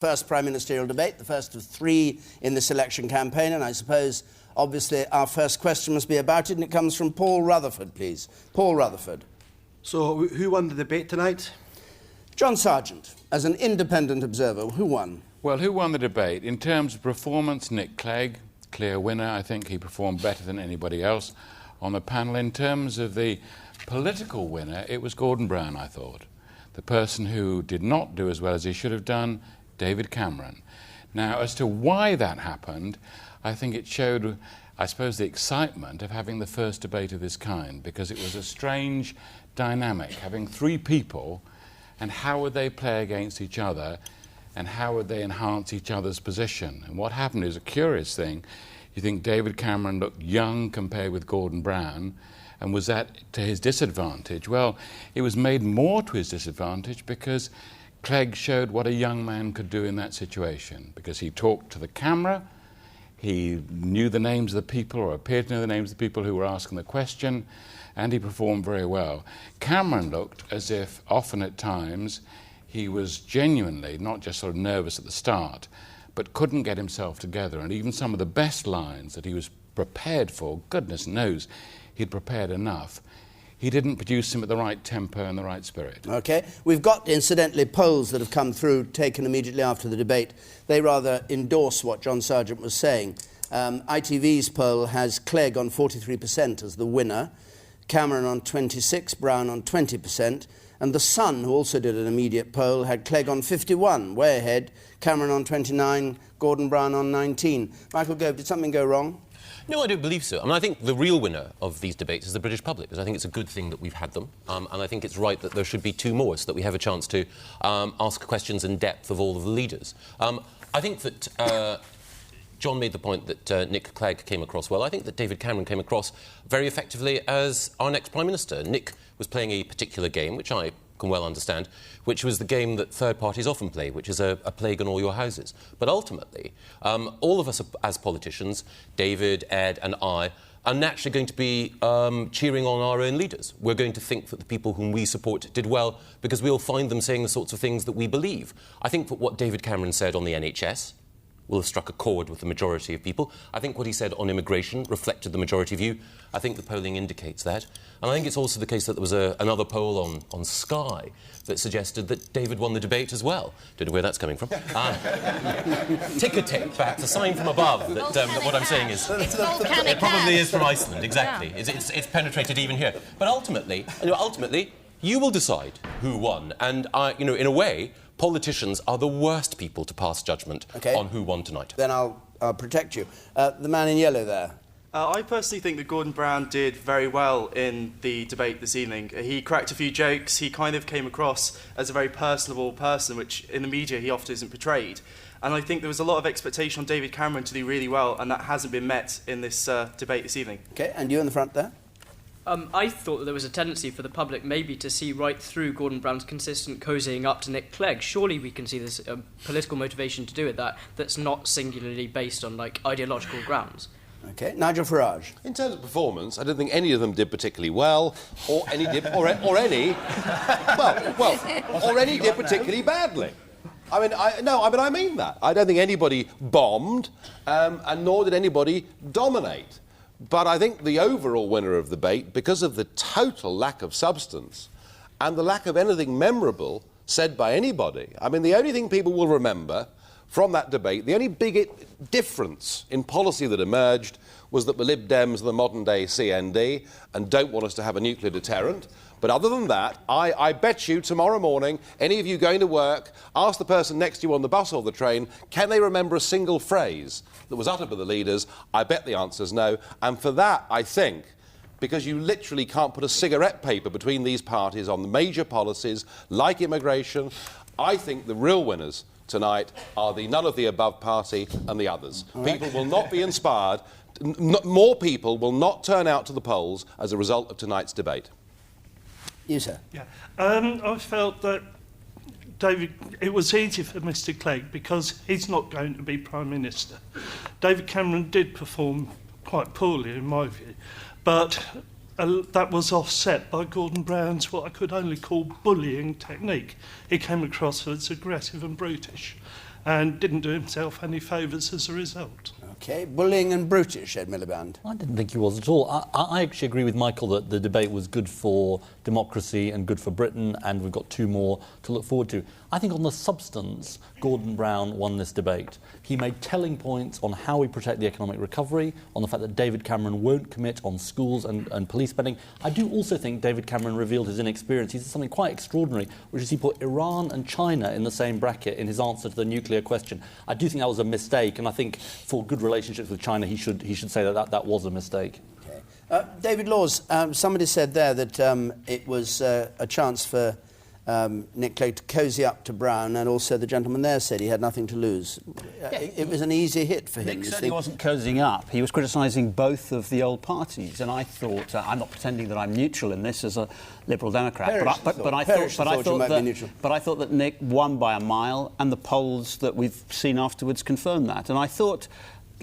First Prime Ministerial debate, the first of 3 in this election campaign, and I suppose, obviously, our first question must be about it, and it comes from Paul Rutherford, please. Paul Rutherford. So, who won the debate tonight? John Sargent, as an independent observer, who won? Well, who won the debate? In terms of performance, Nick Clegg, clear winner. I think he performed better than anybody else on the panel. In terms of the political winner, it was Gordon Brown, I thought. The person who did not do as well as he should have done, David Cameron. Now, as to why that happened, I think it showed, I suppose, the excitement of having the first debate of this kind, because it was a strange dynamic, having 3 people, and how would they play against each other, and how would they enhance each other's position. And what happened is a curious thing. You think David Cameron looked young compared with Gordon Brown, and was that to his disadvantage? Well, it was made more to his disadvantage because Clegg showed what a young man could do in that situation, because he talked to the camera, he knew the names of the people, or appeared to know the names of the people who were asking the question, and he performed very well. Cameron looked as if, often at times, he was genuinely, not just sort of nervous at the start, but couldn't get himself together, and even some of the best lines that he was prepared for, goodness knows he'd prepared enough, he didn't produce them at the right tempo and the right spirit. OK. We've got, incidentally, polls that have come through, taken immediately after the debate. They rather endorse what John Sargent was saying. ITV's poll has Clegg on 43% as the winner, Cameron on 26%, Brown on 20%, and The Sun, who also did an immediate poll, had Clegg on 51%, way ahead, Cameron on 29%, Gordon Brown on 19%. Michael Gove, did something go wrong? No, I don't believe so. I mean, I think the real winner of these debates is the British public, because I think it's a good thing that we've had them, and I think it's right that there should be 2 more, so that we have a chance to ask questions in depth of all of the leaders. I think that John made the point that Nick Clegg came across well. I think that David Cameron came across very effectively as our next Prime Minister. Nick was playing a particular game, which I can well understand, which was the game that third parties often play, which is a plague on all your houses. But ultimately, all of us as politicians, David, Ed and I, are naturally going to be cheering on our own leaders. We're going to think that the people whom we support did well because we'll find them saying the sorts of things that we believe. I think that what David Cameron said on the NHS will have struck a chord with the majority of people. I think what he said on immigration reflected the majority view. I think the polling indicates that. And I think it's also the case that there was another poll on Sky that suggested that David won the debate as well. Don't know where that's coming from. Ticker tape, perhaps, a sign from above that what I'm saying is... It probably is from Iceland, exactly. Yeah. It's penetrated even here. But ultimately, you will decide who won. And, in a way, politicians are the worst people to pass judgment on who won tonight. Then I'll protect you. The man in yellow there. I personally think that Gordon Brown did very well in the debate this evening. He cracked a few jokes. He kind of came across as a very personable person, which in the media he often isn't portrayed. And I think there was a lot of expectation on David Cameron to do really well, and that hasn't been met in this debate this evening. OK, and you in the front there? I thought that there was a tendency for the public maybe to see right through Gordon Brown's consistent cozying up to Nick Clegg. Surely we can see there's a political motivation to do it that's not singularly based on, ideological grounds. OK. Nigel Farage. In terms of performance, I don't think any of them did particularly well, or any did particularly particularly badly. I mean that. I don't think anybody bombed, and nor did anybody dominate. But I think the overall winner of the debate, because of the total lack of substance and the lack of anything memorable said by anybody, I mean, the only thing people will remember from that debate, the only big difference in policy that emerged was that the Lib Dems are the modern-day CND and don't want us to have a nuclear deterrent. But other than that, I bet you tomorrow morning, any of you going to work, ask the person next to you on the bus or the train, can they remember a single phrase that was uttered by the leaders? I bet the answer is no. And for that, I think, because you literally can't put a cigarette paper between these parties on the major policies like immigration, I think the real winners tonight are the none of the above party and the others. Right. People will not be inspired. More people will not turn out to the polls as a result of tonight's debate. You, sir. Yeah. I felt that it was easy for Mr Clegg because he's not going to be Prime Minister. David Cameron did perform quite poorly, in my view, but that was offset by Gordon Brown's what I could only call bullying technique. He came across as aggressive and brutish. and didn't do himself any favours as a result. OK, bullying and brutish, Ed Miliband. I didn't think he was at all. I actually agree with Michael that the debate was good for democracy and good for Britain, and we've got 2 more to look forward to. I think on the substance, Gordon Brown won this debate. He made telling points on how we protect the economic recovery, on the fact that David Cameron won't commit on schools and police spending. I do also think David Cameron revealed his inexperience. He did something quite extraordinary, which is he put Iran and China in the same bracket in his answer to the nuclear question. I do think that was a mistake, and I think for good relationships with China, he should say that was a mistake. Okay. David Laws, somebody said there that it was a chance for Nick Clegg to cosy up to Brown, and also the gentleman there said he had nothing to lose. It was an easy hit for him. Nick certainly wasn't cosying up. He was criticising both of the old parties, and I thought I'm not pretending that I'm neutral in this as a Liberal Democrat, but I thought that Nick won by a mile, and the polls that we've seen afterwards confirmed that. And I thought,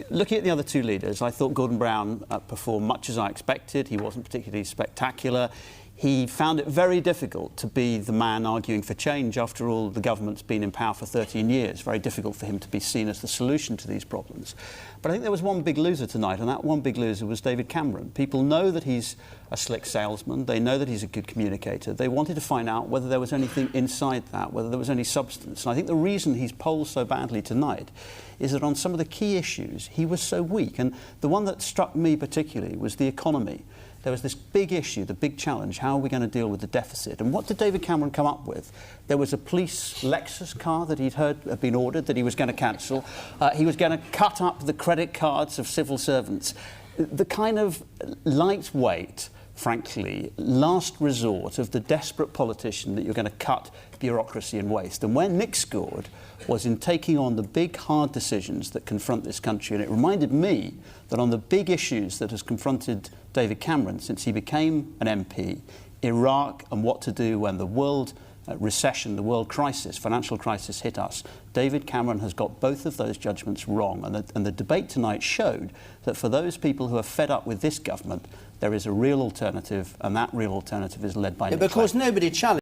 looking at the other 2 leaders, I thought Gordon Brown performed much as I expected. He wasn't particularly spectacular. He found it very difficult to be the man arguing for change. After all, the government's been in power for 13 years. Very difficult for him to be seen as the solution to these problems. But I think there was one big loser tonight, and that one big loser was David Cameron. People know that he's a slick salesman. They know that he's a good communicator. They wanted to find out whether there was anything inside that, whether there was any substance. And I think the reason he's polled so badly tonight is that on some of the key issues, he was so weak. And the one that struck me particularly was the economy. There was this big issue, the big challenge, how are we going to deal with the deficit? And what did David Cameron come up with? There was a police Lexus car that he'd heard had been ordered that he was going to cancel. He was going to cut up the credit cards of civil servants. The kind of lightweight, frankly, last resort of the desperate politician that you're going to cut bureaucracy and waste. And where Nick scored was in taking on the big, hard decisions that confront this country. And it reminded me that on the big issues that has confronted David Cameron since he became an MP, Iraq and what to do when the world recession, the world crisis, financial crisis hit us, David Cameron has got both of those judgments wrong. And the debate tonight showed that for those people who are fed up with this government, there is a real alternative, and that real alternative is led by Nick Clegg. Because nobody challenged